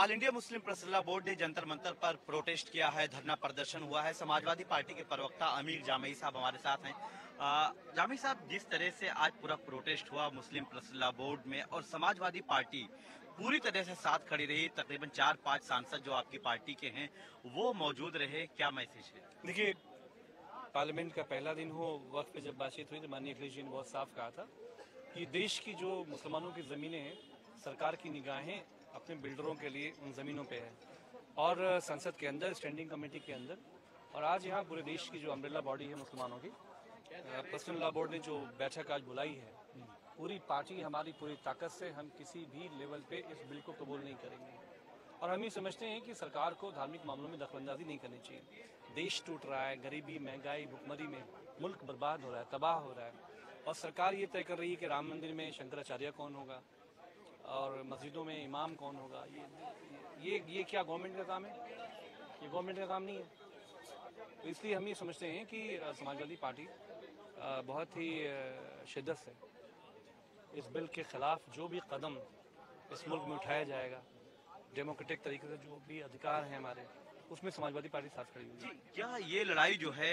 All India Muslim personal board ने जंतर मंतर पर protest किया है, धरना प्रदर्शन हुआ है। समाजवादी पार्टी के प्रवक्ता अमीर जामई साहब हमारे साथ हैं। जामई साहब, जिस तरह से आज पूरा प्रोटेस्ट हुआ मुस्लिम पर्सनल बोर्ड में और समाजवादी पार्टी पूरी तरह से साथ खड़ी रही, तकरीबन 4-5 सांसद जो आपकी पार्टी के हैं वो मौजूद रहे, क्या मैसेज है? देखिए, पार्लियामेंट का पहला दिन हो, वक्त पे जब बातचीत हुई तो माननीय अखिलेश जी ने बहुत साफ कहा था कि देश की जो मुसलमानों की ज़मीनें हैं, सरकार की निगाहें अपने बिल्डरों के लिए उन ज़मीनों पे है और संसद के अंदर, स्टैंडिंग कमेटी के अंदर, और आज यहाँ पूरे देश की जो अम्ब्रेला बॉडी है मुसलमानों की, पर्सनल लॉ बोर्ड ने जो बैठक आज बुलाई है, पूरी पार्टी हमारी पूरी ताकत से हम किसी भी लेवल पे इस बिल को कबूल नहीं करेंगे। और हम ये समझते हैं कि सरकार को धार्मिक मामलों में दखलंदाजी नहीं करनी चाहिए। देश टूट रहा है, गरीबी, महंगाई, भुखमरी में मुल्क बर्बाद हो रहा है, तबाह हो रहा है, और सरकार ये तय कर रही है कि राम मंदिर में शंकराचार्य कौन होगा और मस्जिदों में इमाम कौन होगा। ये क्या गवर्नमेंट का काम है? ये गवर्नमेंट का काम नहीं है। तो इसलिए हम ये समझते हैं कि समाजवादी पार्टी बहुत ही शिद्दत से इस बिल के खिलाफ जो भी कदम इस मुल्क में उठाया जाएगा, डेमोक्रेटिक तरीके से जो भी अधिकार हैं हमारे, उसमें समाजवादी पार्टी साथ खड़ी हुई है। क्या ये लड़ाई जो है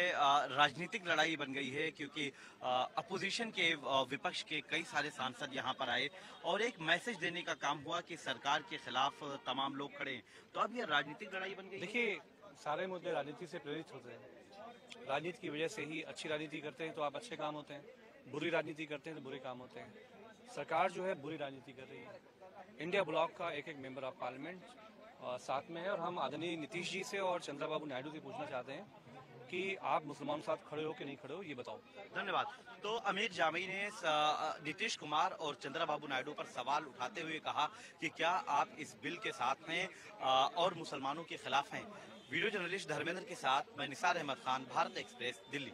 राजनीतिक लड़ाई बन गई है? क्योंकि अपोजिशन के विपक्ष के कई सारे सांसद यहाँ पर आए और एक मैसेज देने का काम हुआ कि सरकार के खिलाफ तमाम लोग खड़े हैं, तो अब ये राजनीतिक लड़ाई बन गई है। देखिए, सारे मुद्दे राजनीति से प्रेरित होते हैं। राजनीति की वजह से ही अच्छी राजनीति करते हैं तो आप अच्छे काम होते हैं, बुरी राजनीति करते हैं तो बुरे काम होते हैं। सरकार जो है बुरी राजनीति कर रही है। इंडिया ब्लॉक का एक एक मेंबर ऑफ पार्लियामेंट साथ में है, और हम आदरणीय नीतीश जी से और चंद्रबाबू नायडू से पूछना चाहते हैं कि आप मुसलमानों के साथ खड़े हो कि नहीं खड़े हो, ये बताओ। धन्यवाद। तो अमीर जामई ने नीतीश कुमार और चंद्रबाबू नायडू पर सवाल उठाते हुए कहा कि क्या आप इस बिल के साथ हैं और मुसलमानों के खिलाफ हैं। वीडियो जर्नलिस्ट धर्मेंद्र के साथ मैं निसार अहमद खान, भारत एक्सप्रेस, दिल्ली।